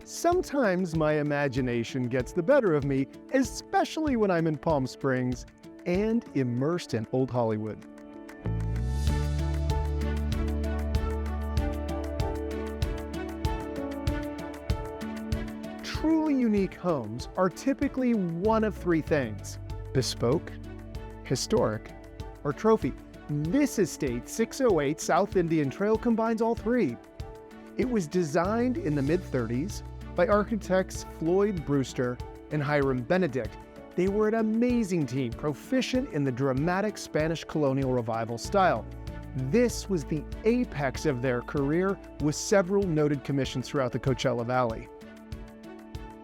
Sometimes my imagination gets the better of me, especially when I'm in Palm Springs and immersed in Old Hollywood. Truly unique homes are typically one of three things: bespoke, historic, or trophy. This estate, 608 South Indian Trail, combines all three. It was designed in the mid-30s by architects Floyd Brewster and Hiram Benedict. They were an amazing team, proficient in the dramatic Spanish colonial revival style. This was the apex of their career, with several noted commissions throughout the Coachella Valley.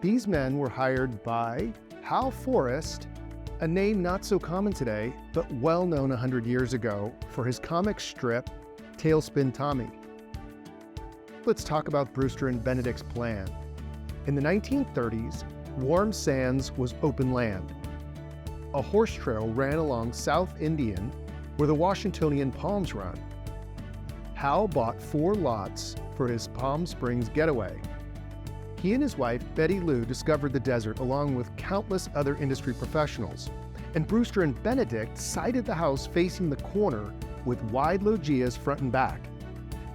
These men were hired by Hal Forrest, a name not so common today, but well known 100 years ago for his comic strip, Tailspin Tommy. Let's talk about Brewster and Benedict's plan. In the 1930s, Warm Sands was open land. A horse trail ran along South Indian, where the Washingtonian palms run. Hal bought 4 lots for his Palm Springs getaway. He and his wife, Betty Lou, discovered the desert along with countless other industry professionals. And Brewster and Benedict sited the house facing the corner with wide loggias front and back.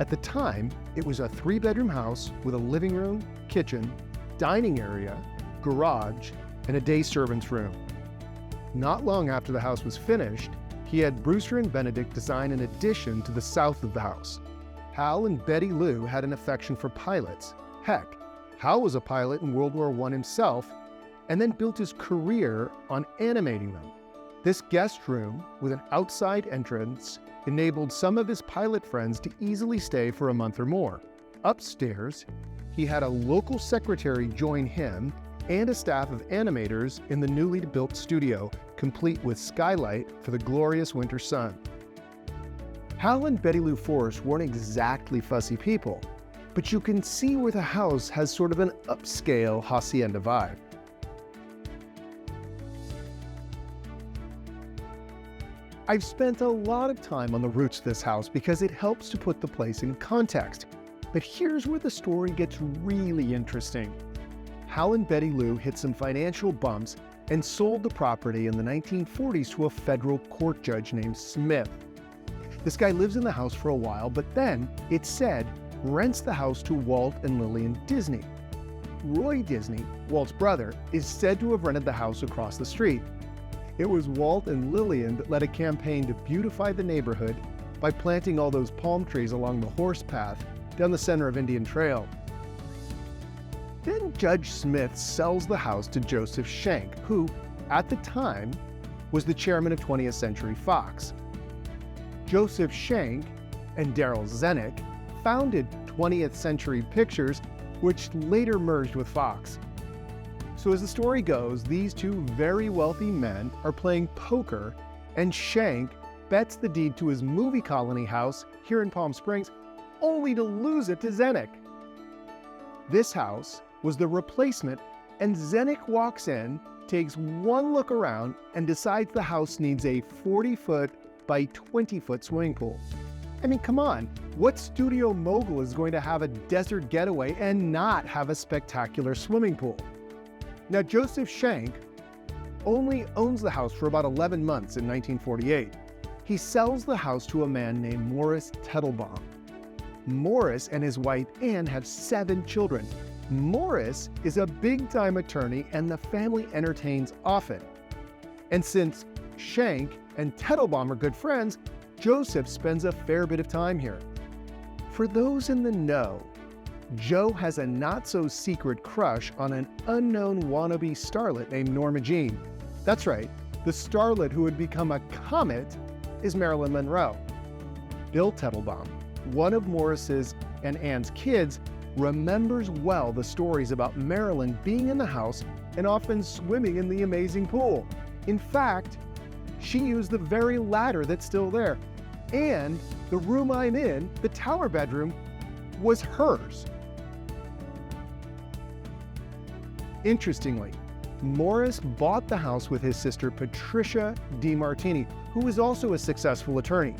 At the time, it was a 3-bedroom house with a living room, kitchen, dining area, garage, and a day servant's room. Not long after the house was finished, he had Brewster and Benedict design an addition to the south of the house. Hal and Betty Lou had an affection for pilots. Heck, Hal was a pilot in World War I himself, and then built his career on animating them. This guest room, with an outside entrance, enabled some of his pilot friends to easily stay for a month or more. Upstairs, he had a local secretary join him and a staff of animators in the newly built studio, complete with skylight for the glorious winter sun. Hal and Betty Lou Forrest weren't exactly fussy people, but you can see where the house has sort of an upscale hacienda vibe. I've spent a lot of time on the roots of this house because it helps to put the place in context. But here's where the story gets really interesting. Hal and Betty Lou hit some financial bumps and sold the property in the 1940s to a federal court judge named Smith. This guy lives in the house for a while, but then, it's said, rents the house to Walt and Lillian Disney. Roy Disney, Walt's brother, is said to have rented the house across the street. It was Walt and Lillian that led a campaign to beautify the neighborhood by planting all those palm trees along the horse path down the center of Indian Trail. Then Judge Smith sells the house to Joseph Schenck, who, at the time, was the chairman of 20th Century Fox. Joseph Schenck and Darryl Zanuck founded 20th Century Pictures, which later merged with Fox. So as the story goes, these two very wealthy men are playing poker, and Schenck bets the deed to his movie colony house here in Palm Springs, only to lose it to Zanuck. This house was the replacement, and Zanuck walks in, takes one look around, and decides the house needs a 40-foot by 20-foot swimming pool. I mean, come on, what studio mogul is going to have a desert getaway and not have a spectacular swimming pool? Now, Joseph Schenck only owns the house for about 11 months in 1948. He sells the house to a man named Morris Tettelbaum. Morris and his wife Ann have 7 children. Morris is a big-time attorney, and the family entertains often. And since Schenck and Tettelbaum are good friends, Joseph spends a fair bit of time here. For those in the know, Joe has a not-so-secret crush on an unknown wannabe starlet named Norma Jean. That's right, the starlet who would become a comet is Marilyn Monroe. Bill Tettelbaum, one of Morris's and Ann's kids, remembers well the stories about Marilyn being in the house and often swimming in the amazing pool. In fact, she used the very ladder that's still there. And the room I'm in, the tower bedroom, was hers. Interestingly, Morris bought the house with his sister Patricia DeMartini, who was also a successful attorney.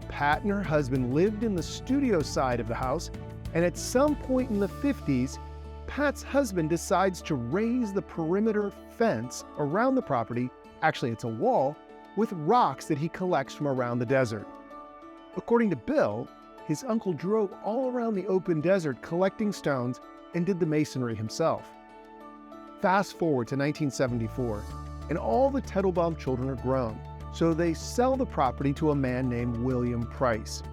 Pat and her husband lived in the studio side of the house, and at some point in the 50s, Pat's husband decides to raise the perimeter fence around the property, actually it's a wall, with rocks that he collects from around the desert. According to Bill, his uncle drove all around the open desert collecting stones and did the masonry himself. Fast forward to 1974, and all the Teitelbaum children are grown, so they sell the property to a man named William Price.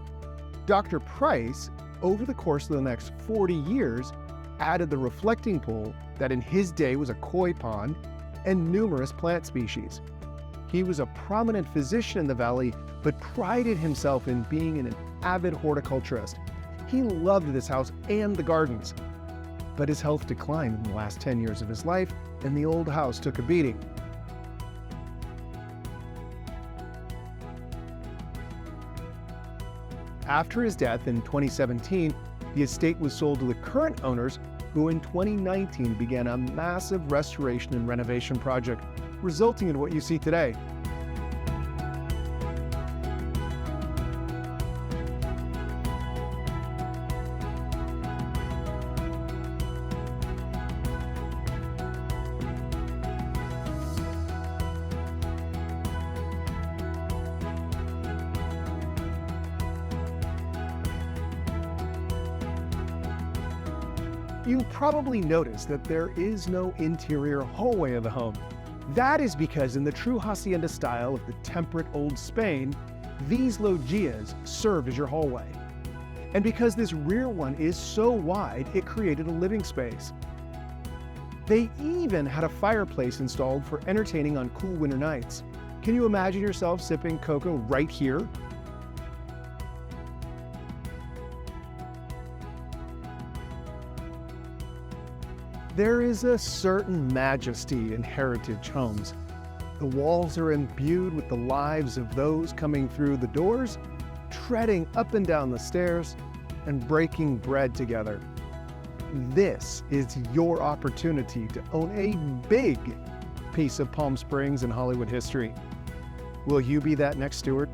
Dr. Price, over the course of the next 40 years, added the reflecting pool that in his day was a koi pond and numerous plant species. He was a prominent physician in the valley, but prided himself in being an avid horticulturist. He loved this house and the gardens, but his health declined in the last 10 years of his life, and the old house took a beating. After his death in 2017, the estate was sold to the current owners, who in 2019 began a massive restoration and renovation project, resulting in what you see today. You probably noticed that there is no interior hallway of the home. That is because in the true hacienda style of the temperate old Spain, these loggias serve as your hallway. And because this rear one is so wide, it created a living space. They even had a fireplace installed for entertaining on cool winter nights. Can you imagine yourself sipping cocoa right here? There is a certain majesty in heritage homes. The walls are imbued with the lives of those coming through the doors, treading up and down the stairs, and breaking bread together. This is your opportunity to own a big piece of Palm Springs and Hollywood history. Will you be that next steward?